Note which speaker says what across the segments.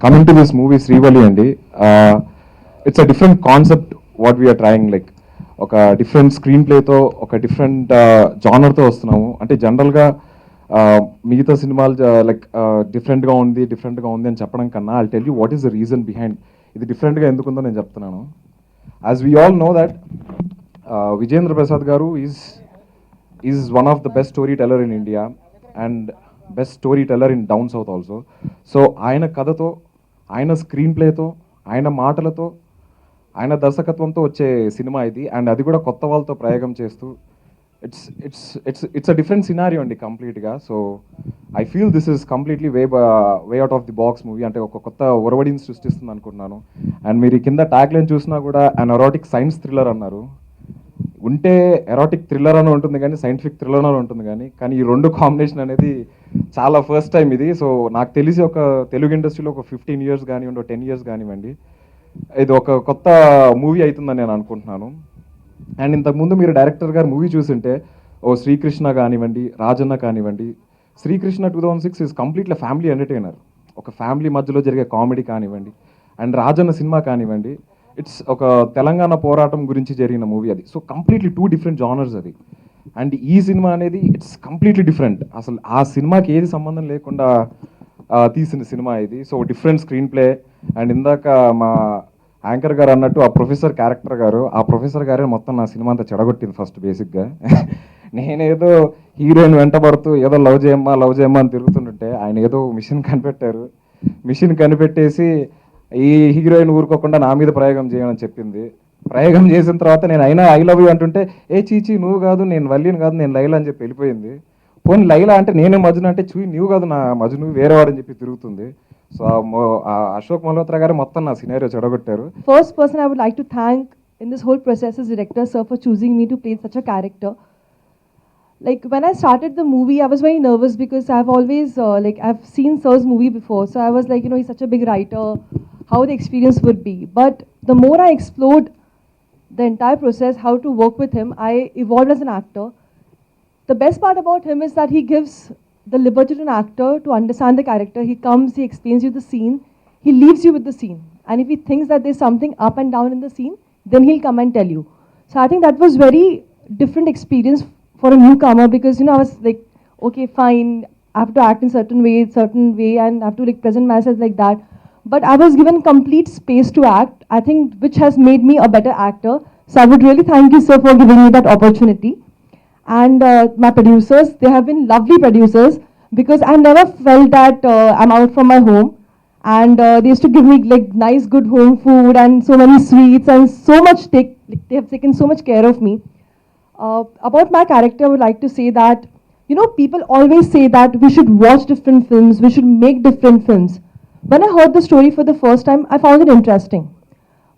Speaker 1: coming to this movie Srivalli andi, it's a different concept what we are trying, like ఒక different screen ప్లేతో ఒక different జానర్తో వస్తున్నాము. అంటే జనరల్గా మిగతా సినిమాలు లైక్ డిఫరెంట్గా ఉంది అని చెప్పడం కన్నా I'll tell you what is the reason behind ఇది డిఫరెంట్గా ఎందుకుందో నేను చెప్తున్నాను. As we all know that Vijendra Prasad గారు is one of the best story teller in India and best story teller in down south also. So ఆయన కథతో, ఆయన screen ప్లేతో, ఆయన మాటలతో, ఆయన దర్శకత్వంతో వచ్చే సినిమా ఇది. అండ్ అది కూడా కొత్త వాళ్ళతో ప్రయోగం చేస్తూ ఇట్స్ అ డిఫరెంట్ సినారియో అండి కంప్లీట్గా. So I feel this is completely way out of the box movie. అంటే ఒక కొత్త ఒరవడిని సృష్టిస్తుంది అనుకుంటున్నాను. అండ్ మీరు కింద ట్యాగ్ లైన్ చూసినా కూడా అన్ ఎరోటిక్ సైన్స్ థ్రిల్లర్ అన్నారు. ఉంటే ఎరోటిక్ థ్రిల్లర్ అని ఉంటుంది కానీ సైంటిఫిక్ థ్రిల్లర్ అని ఉంటుంది కానీ ఈ రెండు కాంబినేషన్ అనేది చాలా ఫస్ట్ టైం ఇది. సో నాకు తెలిసి ఒక తెలుగు ఇండస్ట్రీలో ఒక 15 years కానివ్వండి, 10 years కానివ్వండి, ఇది ఒక కొత్త మూవీ అవుతుందని నేను అనుకుంటున్నాను. అండ్ ఇంతకుముందు మీరు డైరెక్టర్ గారు మూవీ చూసింటే శ్రీకృష్ణ కానివ్వండి, రాజన్న కానివ్వండి. Srikrishna 2006 is completely family entertainer, ఒక ఫ్యామిలీ మధ్యలో జరిగే కామెడీ కానివ్వండి. అండ్ రాజన్న సినిమా కానివ్వండి, ఇట్స్ ఒక తెలంగాణ పోరాటం గురించి జరిగిన మూవీ అది. సో కంప్లీట్లీ 2 different జానర్స్ అది. అండ్ ఈ సినిమా అనేది ఇట్స్ కంప్లీట్లీ డిఫరెంట్. అసలు ఆ సినిమాకి ఏది సంబంధం లేకుండా తీసిన సినిమా ఇది. So different screenplay. And ఇందాక మా యాంకర్ గారు అన్నట్టు ఆ ప్రొఫెసర్ క్యారెక్టర్ గారు, ఆ ప్రొఫెసర్ గారే మొత్తం నా సినిమా అంతా చెడగొట్టింది ఫస్ట్ బేసిక్గా. నేనేదో హీరోయిన్ వెంటబడుతూ ఏదో లవ్ చేయమ్మా అని తిరుగుతుంటే ఆయన ఏదో మిషన్ కనిపెట్టారు. మిషన్ కనిపెట్టేసి ఈ హీరోయిన్ ఊరుకోకుండా నా మీద ప్రయోగం చేయమని చెప్పింది. ప్రయోగం చేసిన తర్వాత నేను అయినా ఐ లవ్ యూ అంటుంటే చీచి నువ్వు కాదు, నేను వల్లిని కాదు, నేను లైలా అని చెప్పి వెళ్ళిపోయింది. పోనీ లైలా అంటే నేనే మజ్ను అంటే నువ్వు కాదు నా మజ్ను, వేరే వాడని చెప్పి తిరుగుతుంది. సో అశోక్ మల్హోత్రా గారు మొత్తం నా scenario చెడగొట్టారు.
Speaker 2: First person I would like to thank in this whole process is director sir for choosing me to play such a character. Like when I started the movie, I was very nervous because I've always I've seen sir's movie before, so I was like, he's such a big writer, how the experience would be. But the more I explored the entire process, how to work with him, I evolved as an actor. The best part about him is that he gives the liberty to an actor to understand the character. He comes, he explains you the scene, he leaves you with the scene. And if he thinks that there's something up and down in the scene, then he'll come and tell you. So I think that was very different experience for a newcomer because, I was like, okay, fine, I have to act in certain way, and I have to present myself like that. But I was given complete space to act, I think, which has made me a better actor. So I would really thank you, sir, for giving me that opportunity. And my producers, they have been lovely producers because I never felt that I'm out from my home. And they used to give me nice, good home food and so many sweets and so much they have taken so much care of me. About my character, I would like to say that, people always say that we should watch different films, we should make different films. When I heard the story for the first time, I found it interesting.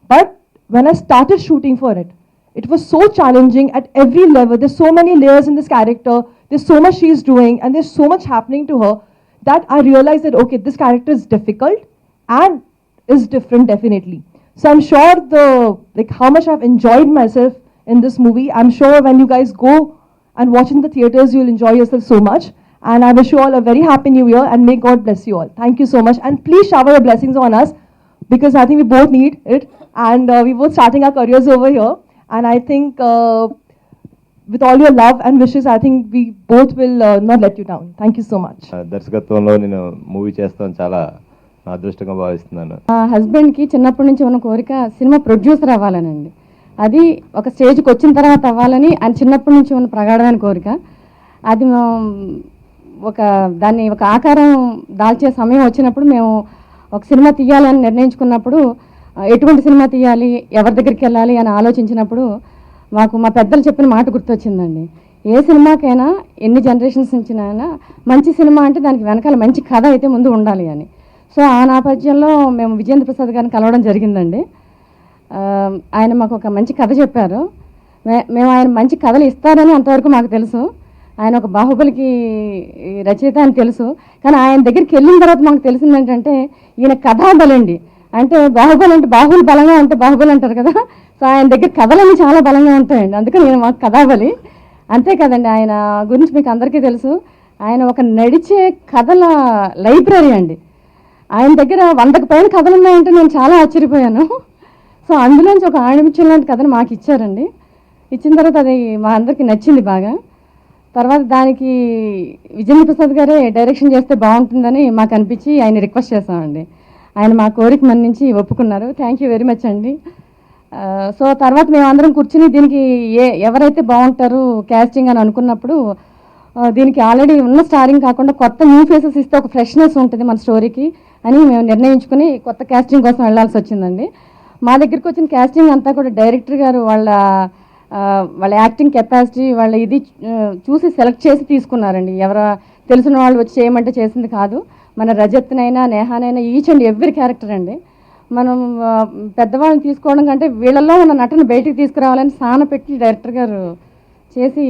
Speaker 2: But when I started shooting for it, it was so challenging at every level. There's so many layers in this character. There's so much she's doing and there's so much happening to her that I realized that, okay, this character is difficult and is different definitely. So I'm sure how much I've enjoyed myself in this movie. I'm sure when you guys go and watch in the theaters, you'll enjoy yourself so much. And I wish you all a very happy new year and may God bless you all. Thank you so much. And please shower your blessings on us because I think we both need it. And we're both starting our careers over here. And I think with all your love and wishes, I think we both will not let you down. Thank you so much.
Speaker 3: దర్శకత్వంలో నేను movie చేస్తాను చాలా నా అదృష్టంగా భావిస్తున్నాను.
Speaker 4: మా హస్బెండ్కి చిన్నప్పటి నుంచి ఉన్న కోరిక సినిమా ప్రొడ్యూసర్ అవ్వాలనండి. అది ఒక స్టేజ్కి వచ్చిన తర్వాత అవ్వాలని ఆయన చిన్నప్పటి నుంచి ఉన్న ప్రగాఢమైన కోరిక. అది దాన్ని ఒక ఆకారం దాల్చే సమయం వచ్చినప్పుడు మేము ఒక సినిమా తీయాలని నిర్ణయించుకున్నప్పుడు ఎటువంటి సినిమా తీయాలి, ఎవరి దగ్గరికి వెళ్ళాలి అని ఆలోచించినప్పుడు మాకు మా పెద్దలు చెప్పిన మాట గుర్తొచ్చిందండి. ఏ సినిమాకైనా ఎన్ని జనరేషన్స్ నుంచినైనా మంచి సినిమా అంటే దానికి వెనకాల మంచి కథ అయితే ముందు ఉండాలి అని. సో ఆ నేపథ్యంలో మేము విజేంద్ర ప్రసాద్ గారిని కలవడం జరిగిందండి. ఆయన మాకు ఒక మంచి కథ చెప్పారు. మేము ఆయన మంచి కథలు ఇస్తారని అంతవరకు మాకు తెలుసు. ఆయన ఒక బాహుబలికి రచయిత అని తెలుసు. కానీ ఆయన దగ్గరికి వెళ్ళిన తర్వాత మాకు తెలిసింది ఏంటంటే ఈయన కథాబలండి. అంటే బాహుబలి అంటే బాహుబలి బలంగా ఉంటే బాహుబలి అంటారు కదా. సో ఆయన దగ్గర కథలన్నీ చాలా బలంగా ఉంటాయండి. అందుకని నేను మాకు కథాబలి. అంతే కదండి, ఆయన గురించి మీకు అందరికీ తెలుసు. ఆయన ఒక నడిచే కథల లైబ్రరీ అండి. ఆయన దగ్గర 100కి పైన కథలు ఉన్నాయంటే నేను చాలా ఆశ్చర్యపోయాను. సో అందులోంచి ఒక ఆణిముత్యం లాంటి కథను మాకు ఇచ్చారండి. ఇచ్చిన తర్వాత అది మా అందరికీ నచ్చింది బాగా. తర్వాత దానికి విజేంద్ర ప్రసాద్ గారే డైరెక్షన్ చేస్తే బాగుంటుందని మాకు అనిపించి ఆయన రిక్వెస్ట్ చేశామండి. ఆయన మా కోరిక మన్నించి ఒప్పుకున్నారు. థ్యాంక్ యూ వెరీ మచ్ అండి. సో తర్వాత మేము అందరం కూర్చుని దీనికి ఎవరైతే బాగుంటారు క్యాస్టింగ్ అని అనుకున్నప్పుడు దీనికి ఆల్రెడీ ఉన్న స్టారింగ్ కాకుండా కొత్త న్యూ ఫేసెస్ ఇస్తే ఒక ఫ్రెష్నెస్ ఉంటుంది మన స్టోరీకి అని మేము నిర్ణయించుకుని కొత్త క్యాస్టింగ్ కోసం వెళ్ళాల్సి వచ్చిందండి. మా దగ్గరికి వచ్చిన క్యాస్టింగ్ అంతా కూడా డైరెక్టర్ గారు వాళ్ళ యాక్టింగ్ కెపాసిటీ వాళ్ళ ఇది చూసి సెలెక్ట్ చేసి తీసుకున్నారండి. తెలిసిన వాళ్ళు వచ్చి చేయమంటే చేసింది కాదు. మన రజత్నైనా నేహానైనా ఈచ్ అండ్ ఎవ్రీ క్యారెక్టర్ అండి. మనం పెద్దవాళ్ళని తీసుకోవడం కంటే వీళ్ళల్లో ఉన్న నటన బయటికి తీసుకురావాలని సాన పెట్టి డైరెక్టర్ గారు చేసి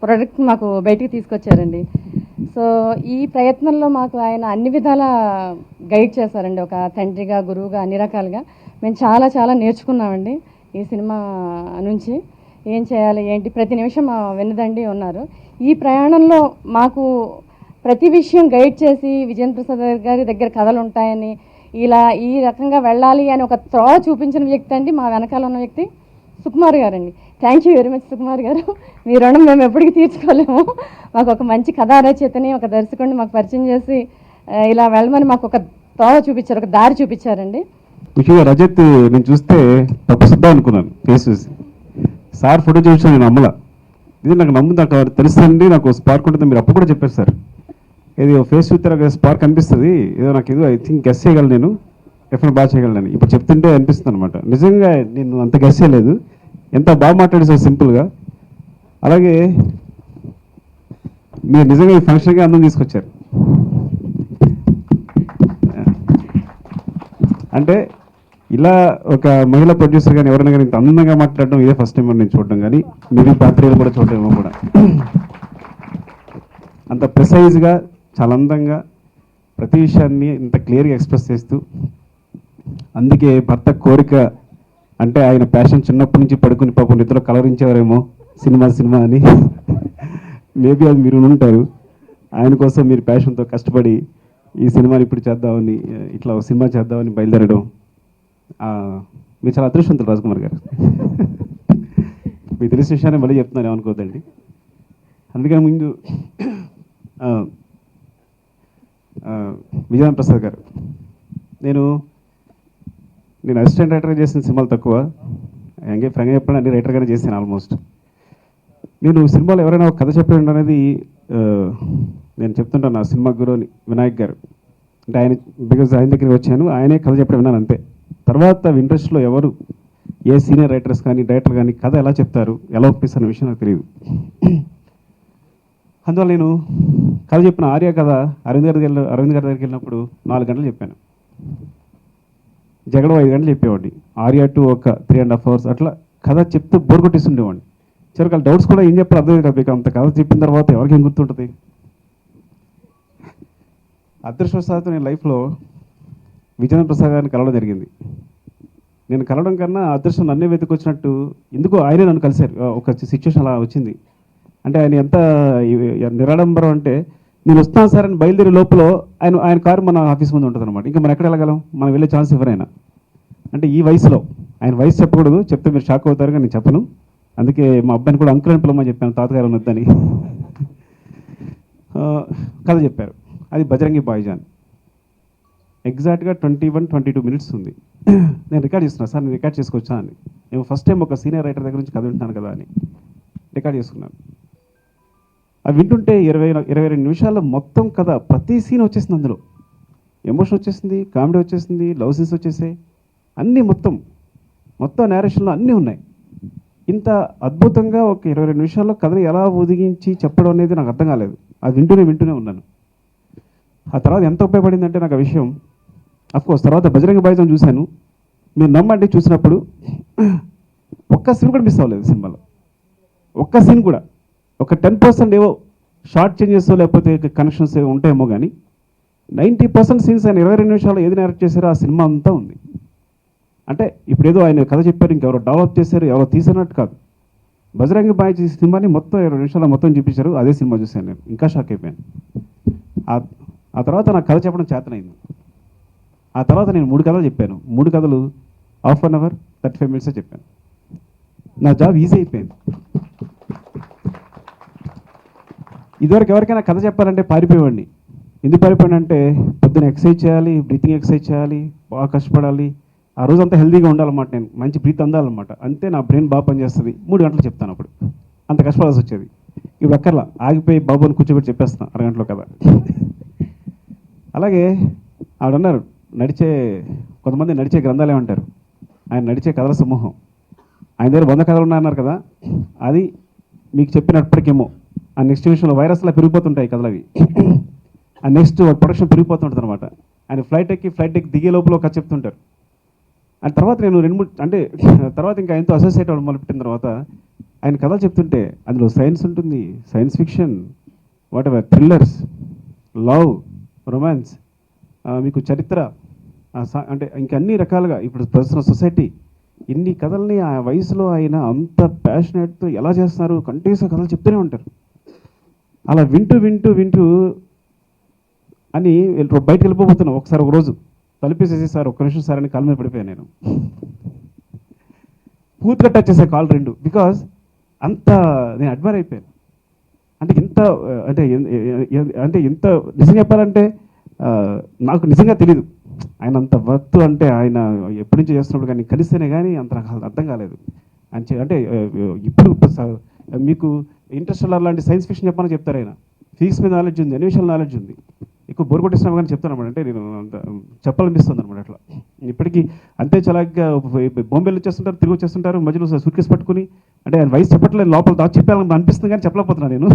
Speaker 4: ప్రొడక్ట్ మాకు బయటికి తీసుకొచ్చారండి. సో ఈ ప్రయత్నంలో మాకు ఆయన అన్ని విధాల గైడ్ చేశారండి. ఒక తండ్రిగా, గురువుగా, అన్ని రకాలుగా మేము చాలా చాలా నేర్చుకున్నామండి ఈ సినిమా నుంచి. ఏం చేయాలి ఏంటి ప్రతి నిమిషం వెన్నదండి ఉన్నారు. ఈ ప్రయాణంలో మాకు ప్రతి విషయం గైడ్ చేసి విజేంద్ర ప్రసాద్ గారి దగ్గర కథలు ఉంటాయని ఇలా ఈ రకంగా వెళ్ళాలి అని ఒక త్రోవ చూపించిన వ్యక్తి అండి మా వెనకాల ఉన్న వ్యక్తి సుకుమార్ గారండి. Thank you very much Sukumar గారు. మీ రుణం మేము ఎప్పటికీ తీర్చుకోలేము. మాకు ఒక మంచి కథా రచయితని, ఒక దర్శకుడిని మాకు పరిచయం చేసి ఇలా వెళ్ళమని మాకు ఒక త్రోవ చూపించారు, ఒక దారి చూపించారండి.
Speaker 5: ముఖ్యంగా రజత్ నేను చూస్తే తప్పసిద్దాం అనుకున్నాను ఫేస్ చూసి. సార్ ఫోటో చూసాను, నేను నమ్మలా. ఇది నాకు నాకు తెలుస్తుంది, నాకు స్పార్క్ ఉంటుంది. మీరు అప్పుడు కూడా చెప్పారు సార్, ఇది ఫేస్ చూస్తే నాకు స్పార్క్ అనిపిస్తుంది, ఏదో నాకు ఏదో ఐ థింక్ గెస్ చేయగలను, నేను డెఫినెట్ బాగా చేయగలను. ఇప్పుడు చెప్తుంటే అనిపిస్తుంది అనమాట. నిజంగా నేను అంత గెస్ చేయలేదు. ఎంత బాగా మాట్లాడి సార్ సింపుల్గా. అలాగే మీరు నిజంగా ఈ ఫంక్షన్గా అందం తీసుకొచ్చారు. అంటే ఇలా ఒక మహిళా ప్రొడ్యూసర్ కానీ ఎవరైనా కానీ ఇంత అందంగా మాట్లాడడం ఇదే ఫస్ట్ టైం నేను చూడడం, కానీ మీరు పాత్రలు కూడా చూడడం కూడా అంత ప్రిసైజ్గా చాలా అందంగా ప్రతి విషయాన్ని ఇంత క్లియర్గా ఎక్స్ప్రెస్ చేస్తూ, అందుకే భర్త కోరిక అంటే ఆయన ప్యాషన్ చిన్నప్పటి నుంచి పడుకుని పాపం నిద్రలో కలవరించేవారేమో సినిమా అని. మేబీ అది మీరు ఉంటారు. ఆయన కోసం మీరు ప్యాషన్తో కష్టపడి ఈ సినిమాని ఇప్పుడు చేద్దామని, ఇట్లా ఒక సినిమా చేద్దామని బయలుదేరడం మీరు చాలా అదృష్టవంతులు రాజ్కుమార్ గారు. మీకు తెలిసిన విషయాన్ని మళ్ళీ చెప్తున్నాను, ఏమనుకోద్దండి. అందుకని ముందు విజయన్ ప్రసాద్ గారు, నేను అసిస్టెంట్ రైటర్గా చేసిన సినిమాలు తక్కువ, ఫ్రంగా చెప్పండి అన్ని రైటర్గానే చేశాను ఆల్మోస్ట్. నేను సినిమాలో ఎవరైనా ఒక కథ చెప్పండి అనేది నేను చెప్తుంటాను నా సినిమా గురు వినాయక్ గారు. అంటే ఆయన బికాజ్ ఆయన దగ్గరికి వచ్చాను, ఆయనే కథ చెప్పడం విన్నాను అంతే. తర్వాత ఇండస్ట్రీలో ఎవరు ఏ సీనియర్ రైటర్స్ కానీ డైరెక్టర్ కానీ కథ ఎలా చెప్తారు, ఎలా ఒప్పిస్తారు అనే విషయం నాకు తెలియదు. అందువల్ల నేను కథ చెప్పిన ఆర్య కథ అరవింద్ గారి దగ్గరికి వెళ్ళినప్పుడు 4 గంటలు చెప్పాను. జగడ 5 గంటలు చెప్పేవాడిని. ఆర్య టు ఒక 3.5 hours అట్లా కథ చెప్తూ బోర్ కొట్టిస్తుండేవాడిని. చివరికి వాళ్ళ డౌట్స్ కూడా ఏం చెప్పారు అర్థం కాదు. మీకు అంత కథ చెప్పిన తర్వాత ఎవరికి ఏం గుర్తుంటుంది. అదృష్టవశాత్తు నేను లైఫ్లో విజేంద్ర ప్రసాద్ గారిని కలవడం జరిగింది. నేను కలవడం కన్నా అదృష్టం నన్నే వెతుకొచ్చినట్టు ఎందుకో ఆయనే నన్ను కలిశారు. ఒక సిచ్యువేషన్ అలా వచ్చింది. అంటే ఆయన ఎంత నిరాడంబరం అంటే, నేను వస్తాను సార్ అని బయలుదేరే లోపల ఆయన కారు మన ఆఫీస్ ముందు ఉంటుంది అనమాట. ఇంకా మనం ఎక్కడ వెళ్ళగలం, మనం వెళ్ళే ఛాన్స్ ఎవరైనా. అంటే ఈ వయసులో ఆయన వయసు చెప్పకూడదు, చెప్తే మీరు షాక్ అవుతారు, కానీ నేను చెప్పను. అందుకే మా అబ్బాయిని కూడా అంకుల్ అని పిలవమని చెప్పాను, తాతగారు వద్దని. కథ చెప్పారు, అది బజరంగి భాయిజాన్. ఎగ్జాక్ట్గా 21-22 minutes ఉంది. నేను రికార్డ్ చేస్తున్నాను సార్, నేను రికార్డ్ చేసుకొచ్చా అని. నేను ఫస్ట్ టైం ఒక సీనియర్ రైటర్ దగ్గర నుంచి కథ వింటున్నాను కదా అని రికార్డ్ చేసుకున్నాను. అవి వింటుంటే 22 నిమిషాల్లో మొత్తం కథ ప్రతి సీన్ వచ్చేసింది. అందులో ఎమోషన్ వచ్చేసింది, కామెడీ వచ్చేసింది, లవ్ సీన్స్ వచ్చేసాయి, అన్నీ మొత్తం నేరేషన్లో అన్నీ ఉన్నాయి. ఇంత అద్భుతంగా ఒక 22 నిమిషాల్లో కథని ఎలా ఒదిగించి చెప్పడం అనేది నాకు అర్థం కాలేదు. అది వింటూనే ఉన్నాను. ఆ తర్వాత ఎంత ఉపయోగపడిందంటే నాకు ఆ విషయం, అఫ్కోర్స్ తర్వాత బజరంగి భాయిజాన్ చూశాను. మీరు నమ్మండి, చూసినప్పుడు ఒక్క సీన్ కూడా మిస్ అవ్వలేదు సినిమాలో. ఒక్క సీన్ కూడా, ఒక 10% ఏవో షార్ట్ చేంజెస్ లేకపోతే కనెక్షన్స్ ఏవో ఉంటాయేమో, కానీ 90% సీన్స్ ఆయన 22 నిమిషాల్లో ఏది డైరెక్ట్ చేశారో ఆ సినిమా అంతా ఉంది. అంటే ఇప్పుడు ఏదో ఆయన కథ చెప్పారు, ఇంకెవరో డెవలప్ చేశారు, ఎవరో తీసినట్టు కాదు. బజరంగి భాయ్ సినిమాని మొత్తం 20 నిమిషాల్లో మొత్తం చూపించారు. అదే సినిమా చూశాను నేను, ఇంకా షాక్ అయిపోయాను. ఆ తర్వాత నాకు కథ చెప్పడం చేతనైంది. ఆ తర్వాత నేను 3 కథలు చెప్పాను. 3 కథలు హాఫ్ అన్ అవర్ 35 మినిట్సే చెప్పాను. నా జాబ్ ఈజీ అయిపోయింది. ఇదివరకు ఎవరికైనా కథ చెప్పాలంటే పారిపోయేవాడిని. ఎందుకు పారిపోయానంటే పొద్దున ఎక్సర్సైజ్ చేయాలి, బ్రీతింగ్ ఎక్సర్సైజ్ చేయాలి, బాగా కష్టపడాలి. ఆ రోజంతా హెల్తీగా ఉండాలన్నమాట. నేను మంచి బ్రీత్ అందాలన్నమాట. అంతే నా బ్రెయిన్ బాగా పనిచేస్తుంది. 3 గంటలు చెప్తాను అప్పుడు. అంత కష్టపడాల్సి వచ్చేది. ఇప్పుడు అక్కర్లా, ఆగిపోయి బాబుని కూర్చోబెట్టి చెప్పేస్తాను అరగంటలో కదా. అలాగే ఆవిడన్నారు కొంతమంది నడిచే గ్రంథాలు ఏమంటారు, ఆయన నడిచే కథల సమూహం. ఆయన దగ్గర 100 కథలు ఉన్నాయన్నారు కదా, అది మీకు చెప్పినప్పటికేమో ఆ నెక్స్ట్ విషయంలో వైరస్లా పెరిగిపోతుంటాయి కథలు అవి. ఆ నెక్స్ట్ ప్రొడక్షన్ పెరిగిపోతుంటుంది అనమాట. ఆయన ఫ్లైట్ ఎక్కి దిగే లోపల ఒక కథ చెప్తుంటారు. అండ్ తర్వాత నేను 2-3 అంటే తర్వాత ఇంకా ఆయనతో అసోసియేట్ అవ్వడం మొదలుపెట్టిన తర్వాత ఆయన కథలు చెప్తుంటే అందులో సైన్స్ ఉంటుంది, science fiction, what ever, thrillers, love, romance, మీకు చరిత్ర, అంటే ఇంకా అన్ని రకాలుగా ఇప్పుడు ప్రస్తుతం సొసైటీ, ఇన్ని కథల్ని ఆ వయసులో ఆయన అంత ప్యాషనేట్తో ఎలా చేస్తున్నారు, కంటిన్యూస్గా కథలు చెప్తూనే ఉంటారు. అలా వింటూ అని బయటకు వెళ్ళిపోతున్నాను. ఒకసారి ఒక రోజు తలిపేసేసి, సార్ ఒక్క నిమిషం సార్ అని కాలు మీద పడిపోయాను నేను. పూర్తిగా టచ్ చేసే కాల్ 2, బికాజ్ అంత నేను అడ్మైర్ అయిపోయాను. అంటే ఇంత నిజం చెప్పాలంటే నాకు నిజంగా తెలీదు ఆయన అంత వర్త్. అంటే ఆయన ఎప్పటి నుంచో చేస్తున్నప్పుడు కానీ కలిస్తేనే కానీ అంత నాకు అర్థం కాలేదు. అంటే ఇప్పుడు మీకు ఇంటర్స్టెల్లార్ లాంటి సైన్స్ ఫిక్షన్ చెప్పాలని చెప్తారు. ఆయన ఫిజిక్స్ మీద నాలెడ్జ్ ఉంది, అన్వేషణ నాలెడ్జ్ ఉంది. ఎక్కువ బోర్ కొట్టిస్తున్నాం కానీ చెప్తాను అనమాట. అంటే నేను చెప్పాలనిపిస్తుంది అనమాట. అట్లా ఇప్పటికీ అంతే చలాగ్గా బాంబేలో వచ్చేస్తుంటారు, తిరిగి వచ్చేస్తుంటారు, మధ్యలో సూట్ కేసు పట్టుకుని. అంటే ఆయన వయసు చెప్పట్లేదు, లోపల దాకా చెప్పాలని అనిపిస్తుంది కానీ చెప్పలేకపోతున్నాను నేను.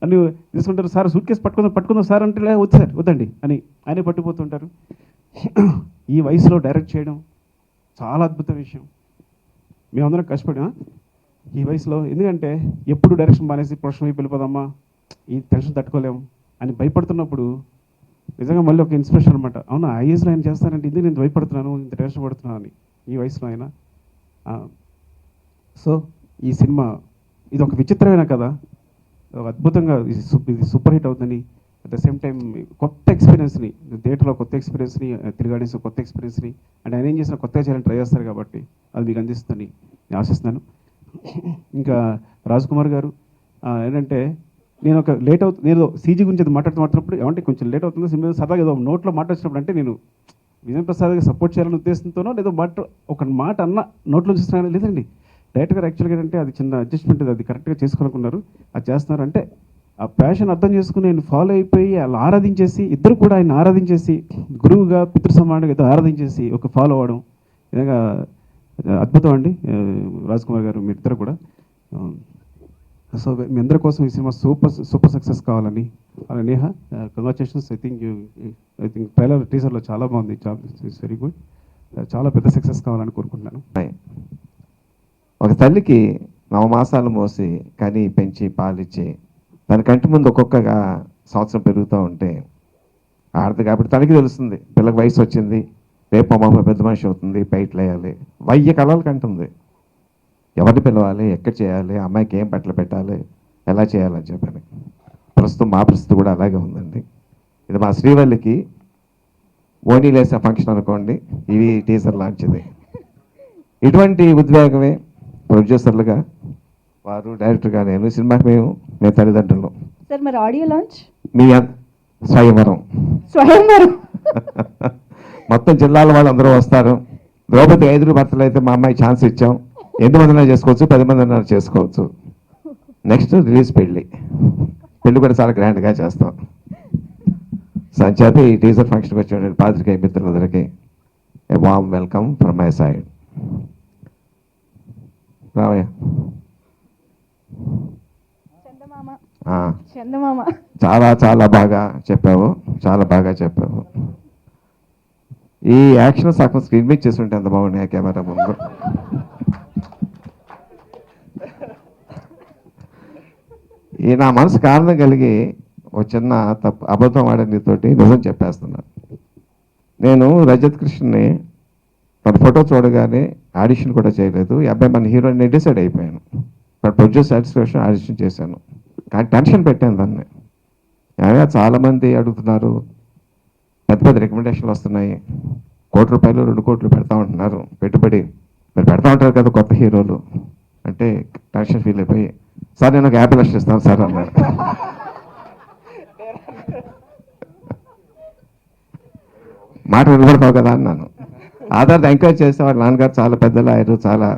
Speaker 5: అని తీసుకుంటారు, సార్ సూట్ కేసు పట్టుకుందాం సార్ అంటే వద్దు సార్ వద్దండి అని ఆయనే పట్టుకుపోతుంటారు. ఈ వయసులో డైరెక్ట్ చేయడం చాలా అద్భుత విషయం. మేమందరం కష్టపడా ఈ వయసులో. ఎందుకంటే ఎప్పుడు డైరెక్షన్ మానేసి ప్రొఫెషన్ వైపు వెళ్ళిపోదామా, ఈ టెన్షన్ తట్టుకోలేము అని భయపడుతున్నప్పుడు నిజంగా మళ్ళీ ఒక ఇన్స్పిరేషన్ అనమాట. అవునా, ఆ ఏజ్లో ఆయన చేస్తానంటే ఇది నేను భయపడుతున్నాను, ఇంత టెన్షన్ పడుతున్నాను అని ఈ వయసులో ఆయన. సో ఈ సినిమా ఇది ఒక విచిత్రమైన కథ, ఒక అద్భుతంగా ఇది సూపర్ హిట్ అవుతుందని, అట్ ద సేమ్ టైం కొత్త ఎక్స్పీరియన్స్ని, థియేటర్లో కొత్త ఎక్స్పీరియన్స్ని, తిరిగాడేసి కొత్త ఎక్స్పీరియన్స్ని, అంటే ఆయన ఏం చేసినా కొత్తగా చేయాలని ట్రై చేస్తారు కాబట్టి అది మీకు అందిస్తుందని నేను ఆశిస్తున్నాను. ఇంకా రాజ్ కుమార్ గారు ఏంటంటే నేను ఒక నేను సీజీ గురించి మాట్లాడుతున్నప్పుడు ఏమంటే కొంచెం లేట్ అవుతుందో సినిమా సరదాగా ఏదో నోట్లో మాట వచ్చినప్పుడు అంటే నేను విజయ్ ప్రసాద్గా సపోర్ట్ చేయాలనే ఉద్దేశంతోనో లేదో ఒక మాట అన్న నోట్లో చూస్తున్నాను. లేదండి, డైరెక్టర్ గారు యాక్చువల్గా అంటే అది చిన్న అడ్జస్ట్మెంట్, అది కరెక్ట్గా చేసుకోవాలనుకున్నారు, అది చేస్తున్నారు. అంటే ఆ ప్యాషన్ అర్థం చేసుకుని ఆయన ఫాలో అయిపోయి అలా ఆరాధించేసి, ఇద్దరు కూడా ఆయన ఆరాధించేసి, గురువుగా పితృ సమానంగా ఏదో ఆరాధించేసి ఒక ఫాలో అవ్వడం నిజంగా అద్భుతం అండి. రాజ్ కుమార్ గారు మీరిద్దరు కూడా. సో మీ అందరి కోసం ఈ సినిమా సూపర్ సక్సెస్ కావాలని. అలా Neha, congratulations. I think trailer టీజర్లో చాలా బాగుంది, ఇట్స్ వెరీ గుడ్. చాలా పెద్ద సక్సెస్ కావాలని కోరుకుంటున్నాను.
Speaker 6: ఒక తల్లికి 9 మాసాలు మోసి కని పెంచి పాలిచ్చి దాని కంటి ముందు ఒక్కొక్కగా సంవత్సరం పెరుగుతూ ఉంటే ఆడదు కాబట్టి తనకి తెలుస్తుంది, పిల్లకి వయసు వచ్చింది, రేపు అమ్మ పెద్ద మనిషి అవుతుంది, బయటలు వేయాలి, 1000 కళలు కంటుంది. ఎవరిని పిలవాలి, ఎక్కడ చేయాలి, అమ్మాయికి ఏం బట్టలు పెట్టాలి, ఎలా చేయాలని చెప్పని. ప్రస్తుతం మా పరిస్థితి కూడా అలాగే ఉందండి. ఇది మా శ్రీవల్లికి ఓనీలేసే ఫంక్షన్ అనుకోండి, ఇవి టీజర్ లాంచ్ది. ఇటువంటి ఉద్వేగమే ప్రొడ్యూసర్లుగా వారు, డైరెక్టర్గా నేను, సినిమాకి మేము తల్లిదండ్రులు.
Speaker 2: సార్ మరి ఆడియో లాంచ్
Speaker 6: మీ స్వయంవరం మొత్తం జిల్లాల వాళ్ళు అందరూ వస్తారు. ద్రౌపది 5 భర్తలు అయితే మా అమ్మాయి ఛాన్స్ ఇచ్చాం. 8 మందినా చేసుకోవచ్చు, 10 మందినా చేసుకోవచ్చు. నెక్స్ట్ రిలీజ్ పెళ్ళి కూడా చాలా గ్రాండ్గా చేస్తాం. సంచేత ఈ టీజర్ ఫంక్షన్కి వచ్చిన పాత్రికేయ మిత్రులందరికీ a warm welcome from my side. రావయ్య.
Speaker 2: చందమామ
Speaker 6: చాలా చాలా బాగా చెప్పావు, చాలా బాగా చెప్పావు. ఈ యాక్షన్ సగం స్క్రీన్ మీద చేస్తుంటే ఎంత బాగున్నాయి కెమెరా ముందు. ఈ నా మనసుకు ఆనందం కలిగి ఒక చిన్న అబద్ధం ఆడనితోటి నిజం చెప్పేస్తున్నాను. నేను రజత్ కృష్ణని తన ఫోటో చూడగానే ఆడిషన్ కూడా చేయలేదు. ఈ అబ్బాయి మన హీరోని డిసైడ్ అయిపోయాను. ప్రొడ్యూస్ సాటిస్ఫాక్షన్ ఆడిషన్ చేశాను, కానీ టెన్షన్ పెట్టాను దాన్ని. చాలామంది అడుగుతున్నారు, పెద్ద పెద్ద రికమెండేషన్లు వస్తున్నాయి, ₹1 2 కోట్లు పెడతా ఉంటున్నారు పెట్టుబడి. మీరు పెడతా ఉంటారు కదా కొత్త హీరోలు అంటే టెన్షన్ ఫీల్ అయిపోయి, సార్ నేను ఒక 50 లక్షలు ఇస్తాను సార్ అన్నాడు. మాట నిలబడతావు కదా అన్నాను. ఆధార్ ఎంకరేజ్ చేస్తే వాళ్ళ నాన్నగారు చాలా పెద్ద లాయరు, చాలా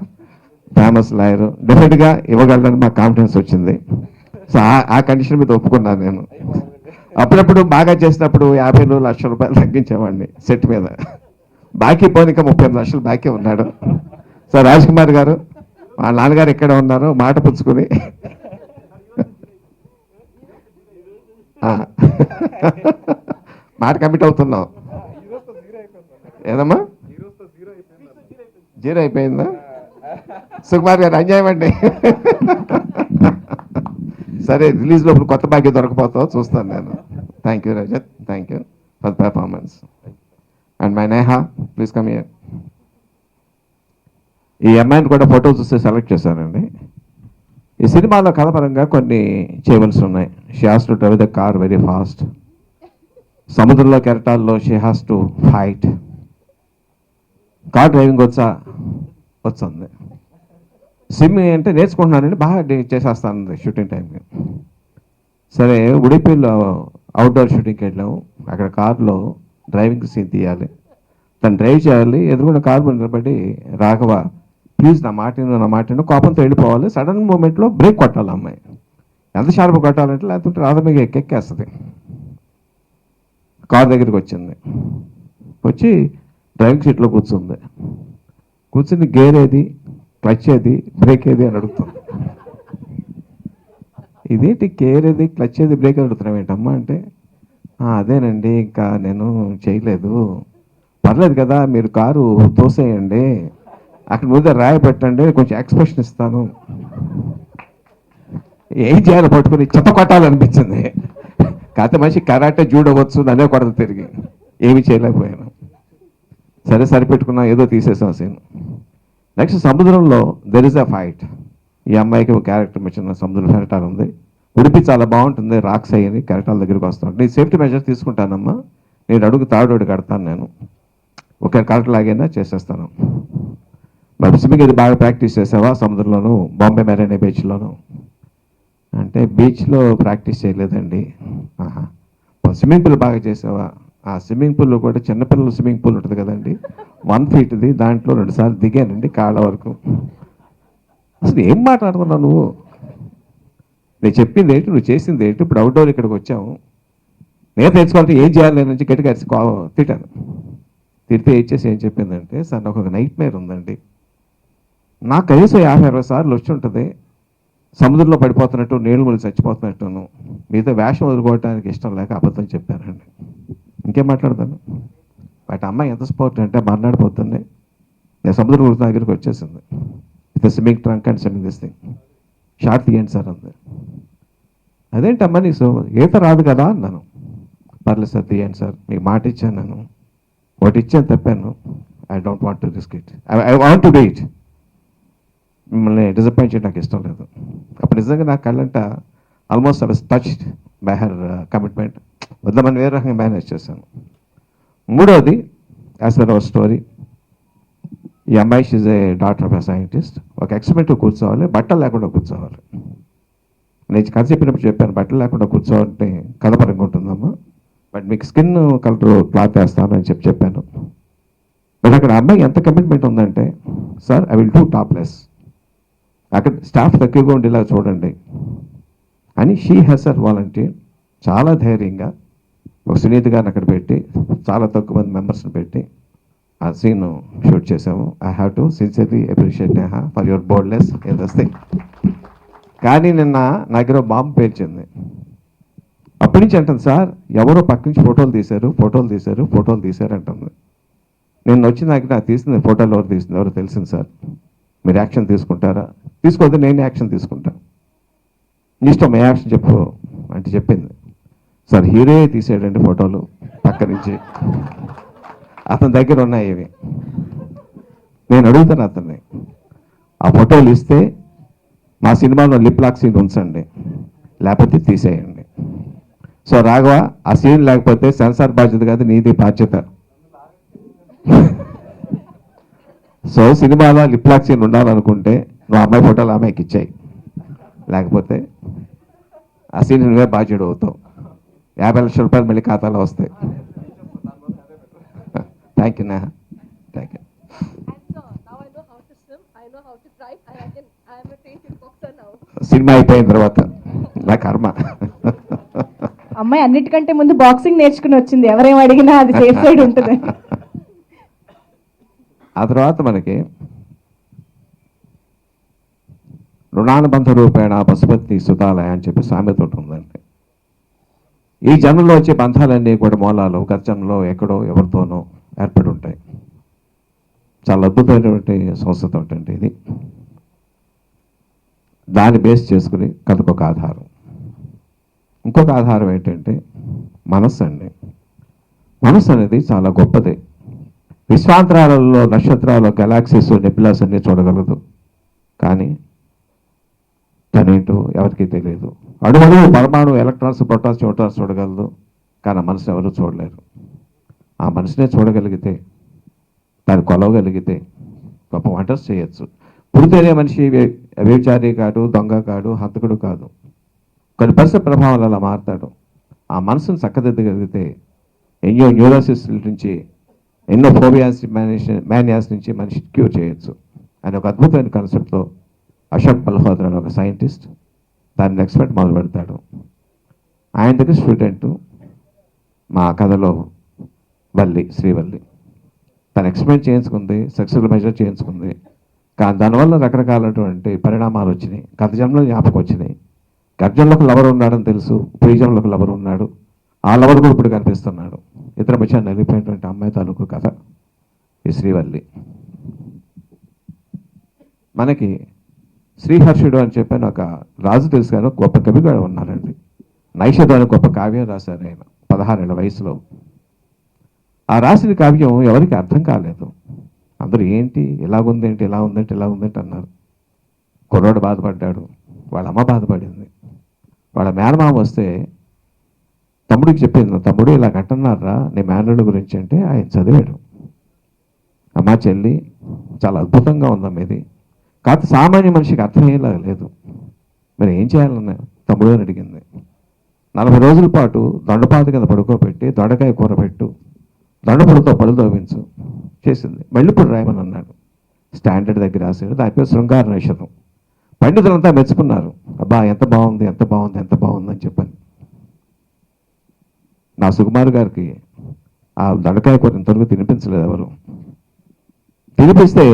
Speaker 6: ఫేమస్ లాయరు, డెఫినెట్గా ఇవ్వగలరని మాకు కాన్ఫిడెన్స్ వచ్చింది. సో ఆ కండిషన్ మీద ఒప్పుకున్నాను నేను. అప్పుడప్పుడు బాగా చేసినప్పుడు 50 లక్షల రూపాయలు తగ్గించేవాడిని సెట్ మీద. బాకీ పోనీ ఇంకా 35 లక్షలు బాకీ ఉన్నాడు. సో రాజ్ కుమార్ గారు వాళ్ళ నాన్నగారు ఎక్కడ ఉన్నారు మాట పుచ్చుకుని మాట కమిట్ అవుతున్నాం. ఏదమ్మా జీరో అయిపోయిందా? సుకుమార్ గారు అన్యాయం అండి. సరే రిలీజ్ లోపల కొత్త భాగ్యం దొరకపోతావు చూస్తాను నేను. Thank you Rajat, thank you for the performance. And my Neha, please come here. ఈ అమ్మాయిని కూడా ఫోటో చూస్తే సెలెక్ట్ చేశానండి. ఈ సినిమాలో కథపరంగా కొన్ని చేయవలసి ఉన్నాయి. She has to drive the car very fast. సముద్రంలో కెరటాల్లో she has to fight. Car driving వచ్చింది. స్విమ్మింగ్ అంటే నేర్చుకుంటున్నానండి, బాగా చేసేస్తాను షూటింగ్ టైంకి. సరే ఉడిపిలో అవుట్డోర్ షూటింగ్కి వెళ్ళాము. అక్కడ కార్లో డ్రైవింగ్ సీన్ తీయాలి, తను డ్రైవ్ చేయాలి. ఎదురుకున్న కారు మీద నిలబడి, రాఘవ ప్లీజ్ నా మాటను కోపంతో వెళ్ళిపోవాలి. సడన్ మూమెంట్లో బ్రేక్ కొట్టాలి అమ్మాయి. ఎంత షార్ప్ కొట్టాలంటే లేకపోతే రాధమిగా ఎక్కేస్తుంది. కార్ దగ్గరికి వచ్చింది, వచ్చి డ్రైవింగ్ సీట్లో కూర్చుని గేర్ ఏది, క్లచ్ ఏది, బ్రేక్ ఏది అని అడుగుతుంది. ఇదేంటి గేర్ ఏది, క్లచ్ ఏది, బ్రేక్ అని అడుగుతున్నాం ఏంటమ్మా అంటే, అదేనండి ఇంకా నేను చేయలేదు. పర్లేదు కదా మీరు కారు తోసేయండి, అక్కడ ముందే రాయి పెట్టండి, కొంచెం ఎక్స్ప్రెషన్ ఇస్తాను. ఏం చేయాలో పట్టుకుని చెత్త కొట్టాలనిపించింది. కాకపోతే మనిషి కరాటే జూడవచ్చు, నన్నే కొడత తిరిగి ఏమి చేయలేకపోయాను. సరే సరిపెట్టుకున్నా, ఏదో తీసేసాం సీన్. నెక్స్ట్ సముద్రంలో దెర్ ఇస్ అ ఫైట్. ఈ అమ్మాయికి ఒక క్యారెక్టర్ మెచ్చిన సముద్రం కెరటాలు ఉంది. ఉడిపి చాలా బాగుంటుంది, రాక్స్ అయ్యి కెరటాల దగ్గరికి వస్తాను. నేను సేఫ్టీ మెజర్స్ తీసుకుంటానమ్మా, నేను అడుగు తాడు కడతాను, నేను ఒక కరెక్ట్ లాగైనా చేసేస్తాను. మరి స్విమ్మింగ్ ఇది బాగా ప్రాక్టీస్ చేసావా సముద్రంలోను, బాంబే మెరైనా బీచ్లోను అంటే, బీచ్లో ప్రాక్టీస్ చేయలేదండి. స్విమ్మింగ్ పూల్ బాగా చేసావా? ఆ స్విమ్మింగ్ పూల్లో కూడా చిన్నపిల్లల స్విమ్మింగ్ పూల్ ఉంటుంది కదండి, 1 ఫీట్ది, దాంట్లో 2 సార్లు దిగానండి కాళ్ళ వరకు. అసలు ఏం మాట్లాడుతున్నావు నువ్వు? నేను చెప్పింది ఏంటి, నువ్వు చేసింది ఏంటి? ఇప్పుడు అవుట్డోర్ ఇక్కడికి వచ్చాము, నేను తెచ్చుకోవాలంటే ఏం చేయాలి నేను నుంచి గట్టిగా తిట్టాను. తిడితే ఇచ్చేసి ఏం చెప్పిందంటే, సార్ నాకు ఒక నైట్ మేర్ ఉందండి, నాకు కనీసం 50-60 సార్లు వచ్చి ఉంటుంది సముద్రంలో పడిపోతున్నట్టు, నీళ్ళు ముళ్ళు చచ్చిపోతున్నట్టును, మీతో వేషం వదులుకోవడానికి ఇష్టం లేక అబద్ధం చెప్పానండి. ఇంకేం మాట్లాడతాను? బట్ అమ్మాయి ఎంత స్పోర్ట్ అంటే, మాట్లాడిపోతుంది. నేను సముద్రం దగ్గరికి వచ్చేసింది, with swimming trunk and swimming this thing. Short తీయండి సార్ అంది. అదేంటమ్మా నీకు ఈత రాదు కదా అన్నాను. పర్లేదు సార్ తీయండి సార్, మీకు మాట ఇచ్చాను, నేను ఒకటి ఇచ్చాను తప్పాను. I don't want to risk it, I want to do it. మిమ్మల్ని డిసప్పాయింట్ చేయడం నాకు ఇష్టం లేదు. అప్పుడు నిజంగా నా కళ్ళంట almost I was touched by her commitment. వద్దామని వేరే రకంగా మేనేజ్ చేశాను. మూడవది, యాజ్ పర్ అవర్ స్టోరీ, ఈ అమ్మాయి she's a daughter of a scientist. ఒక ఎక్స్పెరిమెంట్ కూర్చోవాలి, బట్టలు లేకుండా కూర్చోవాలి. నేను కథ చెప్పినప్పుడు చెప్పాను, బట్టలు లేకుండా కూర్చోవాలంటే కథపరంగా ఉంటుందమ్మా, బట్ మీకు స్కిన్ కలర్ క్లాత్ వేస్తాను అని చెప్పాను. బట్ అక్కడ అమ్మాయి ఎంత కమిట్మెంట్ ఉందంటే, sir I will do topless, అక్కడ స్టాఫ్ తక్కువగా ఉండేలా చూడండి అని షీ హెసర్ వాలంటీర్ చాలా ధైర్యంగా ఒక సునీత గారిని అక్కడ పెట్టి, చాలా తక్కువ మంది మెంబర్స్ని పెట్టి ఆ సీన్ షూట్ చేసాము. I have to sincerely appreciate Neha for your boldness in this thing. కానీ నిన్న నా దగ్గర బాంబు పేల్చింది. అప్పటి నుంచి అంటుంది, సార్ ఎవరో పక్క నుంచి ఫోటోలు తీశారు అంటుంది. నేను వచ్చిన నాకు తీసింది ఫోటోలు ఎవరు తీసింది ఎవరో తెలిసింది సార్, మీరు యాక్షన్ తీసుకుంటారా? తీసుకోవద్దు, నేను యాక్షన్ తీసుకుంటాను, ఇష్టం ఏ యాక్షన్ చెప్పు అంటే చెప్పింది. సార్ హీరో తీసాడండి ఫోటోలు పక్క నుంచి, అతని దగ్గర ఉన్నాయి ఇవి. నేను అడుగుతాను అతన్ని, ఆ ఫోటోలు ఇస్తే మా సినిమాలో లిప్ లాక్ సీన్ ఉంచండి, లేకపోతే తీసేయండి. సో రాఘవ, ఆ సీన్ లేకపోతే సెన్సార్ బాధ్యత కాదు, నీది బాధ్యత. సో సినిమాలో లిప్లాక్ సీన్ ఉండాలనుకుంటే నువ్వు అమ్మాయి ఫోటోలు అమ్మాయికి ఇచ్చాయి, లేకపోతే ఆ సీన్ నువ్వే బాధ్యుడు అవుతావు. 50 లక్షల రూపాయలు మళ్ళీ ఖాతాలో వస్తాయి. Thank you Neha, thank you. Cinema అయిపోయిన తర్వాత నా కర్మ.
Speaker 2: అమ్మాయి అన్నిటికంటే ముందు బాక్సింగ్ నేర్చుకుని వచ్చింది, ఎవరేం అడిగినా అది సేఫ్ సైడ్ ఉంటుంది.
Speaker 6: ఆ తర్వాత మనకి రుణానుబంధ రూపేణ పశుపతి సుతాలయ అని చెప్పి సామెత ఒకటి ఉందండి. ఈ జన్మలో వచ్చే బంధాలన్నీ కూడా మూలాలు గత జన్మలో ఎక్కడో ఎవరితోనో ఏర్పడి ఉంటాయి. చాలా అద్భుతమైనటువంటి సంస్థ ఉంటుంది ఇది. దాన్ని బేస్ చేసుకుని కథకు ఒక ఆధారం. ఇంకొక ఆధారం ఏంటంటే మనస్సు అండి. మనస్సు అనేది చాలా గొప్పది. విశ్వాంతరాలలో, నక్షత్రాలు, గెలాక్సీస్, నెబులాస్ అన్నీ చూడగలదు, కానీ తనేంటో ఎవరికీ తెలియదు. అడుగడుగు పరమాణు, ఎలక్ట్రాన్స్, ప్రోటాన్స్, న్యూట్రాన్స్ చూడగలదు, కానీ ఆ మనసుని ఎవరు చూడలేరు. ఆ మనసునే చూడగలిగితే, దాన్ని కొలవగలిగితే గొప్ప వంటర్స్ చేయొచ్చు. పుడితేనే మనిషి వ్యభిచారి కాదు, దొంగ కాదు, హంతకుడు కాదు. కొన్ని పరిసర ప్రభావాలు అలా మారుతాడు. ఆ మనసును చక్కదిద్దగలిగితే ఎన్నో న్యూరోసిస్ నుంచి, ఎన్నో ఫోబియాస్, మేనియాస్ నుంచి మనిషి క్యూర్ చేయొచ్చు అని ఒక అద్భుతమైన కాన్సెప్ట్తో అశోక్ మల్హోత్రా అని ఒక సైంటిస్ట్ దాన్ని ఎక్స్పెరిమెంట్ మొదలు పెడతాడు. ఆయన దగ్గర స్టూడెంట్ మా కథలో వల్లి, శ్రీవల్లి. తను ఎక్స్పెరిమెంట్ చేయించుకుంది, సక్సెస్ఫుల్ మెజర్ చేయించుకుంది, కానీ దానివల్ల రకరకాలటువంటి పరిణామాలు వచ్చినాయి. గత జన్మలో జ్ఞాపకం వచ్చినాయి. గత జన్మలో ఒక లవర్ ఉన్నాడని తెలుసు, ఈ జన్మలో ఒక లవర్ ఉన్నాడు, ఆ లవర్ కూడా ఇప్పుడు కనిపిస్తున్నాడు. ఇతర మధ్య నలిగిపోయినటువంటి అమ్మాయి తాలూకు కథ ఈ శ్రీవల్లి. మనకి శ్రీహర్షుడు అని చెప్పిన ఒక రాజు తెలుసు, కానీ గొప్ప కవి కూడా ఉన్నారండి. నైషధు అని గొప్ప కావ్యం రాశారు ఆయన 16 ఏళ్ల వయసులో. ఆ రాసిన కావ్యం ఎవరికి అర్థం కాలేదు. అందరూ ఏంటి ఇలాగుందేంటి, ఇలా ఉందేంటి, ఇలా ఉందేంటి అన్నారు. కుర్రాడు బాధపడ్డాడు, వాళ్ళ అమ్మ బాధపడింది. వాళ్ళ మేనమామ వస్తే తమ్ముడికి చెప్పింది, తమ్ముడు ఇలా కట్టన్నారా నీ మేనల్లుడి గురించి అంటే ఆయన చదివాడు. అమ్మ చెల్లి చాలా అద్భుతంగా ఉందమ్మ ఇది, కాకపోతే సామాన్య మనిషికి అర్థమయ్యేలా లేదు, మరి ఏం చేయాలన్న తమ్ముడు అని అడిగింది. 40 రోజుల పాటు దొండపాత కింద పడుకోబెట్టి దొండకాయ కూర పెట్టు, దొండపొడితో పళ్ళు తోవించు చేసింది. మళ్ళీ ఇప్పుడు రాయమని అన్నాడు. స్టాండర్డ్ దగ్గర రాశాడు. దాని పేరు శృంగార నైషధం. పండితులంతా మెచ్చుకున్నారు, అబ్బా ఎంత బాగుంది, ఎంత బాగుంది, ఎంత బాగుంది అని చెప్పని. నా సుకుమార్ గారికి ఆ దొండకాయ కూర ఇంతవరకు తినిపించలేదు ఎవరు. తినిపిస్తే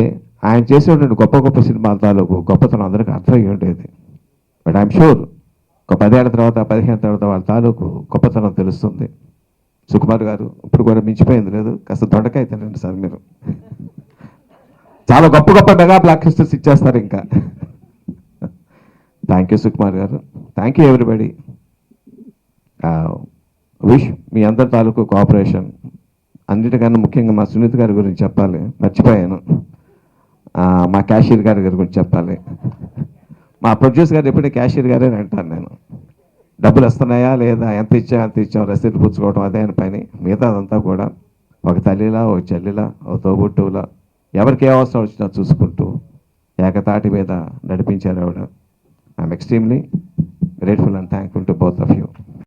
Speaker 6: ఆయన చేసేటువంటి గొప్ప గొప్ప సినిమాల తాలూకు గొప్పతనం అందరికీ అర్థమయ్యి ఉండేది. బట్ ఐఎమ్ షూర్ ఒక 10 ఏళ్ల తర్వాత, 15 ఏళ్ళ తర్వాత వాళ్ళ తాలూకు గొప్పతనం తెలుస్తుంది. సుకుమార్ గారు ఇప్పుడు కూడా మించిపోయింది లేదు, కాస్త దొండకాయ తినండి సార్ మీరు. చాలా గొప్ప గొప్ప మెగా బ్లాక్ బస్టర్స్ ఇచ్చేస్తారు ఇంకా. థ్యాంక్ యూ సుకుమార్ గారు, thank you everybody. Wish me అందరి తాలూకు కోఆపరేషన్. అన్నిటికన్నా ముఖ్యంగా మా సునీత్ గారి గురించి చెప్పాలి, మర్చిపోయాను. మా క్యాషియర్ గారి గురించి చెప్పాలి. మా ప్రొడ్యూసర్ గారు ఎప్పుడూ క్యాషియర్ గారే అంటాను నేను. డబ్బులు వస్తున్నాయా లేదా, ఎంత ఇచ్చాం రసీదు పుచ్చుకోవడం అదే అని పని. మిగతా అదంతా కూడా ఒక తల్లిలా, ఒక చెల్లిలా, ఒక తోబుట్టువులా ఎవరికి ఏ అవసరం వచ్చినా చూసుకుంటూ ఏకతాటి మీద నడిపించారు ఆవిడ. I'm extremely grateful and thankful to both of you.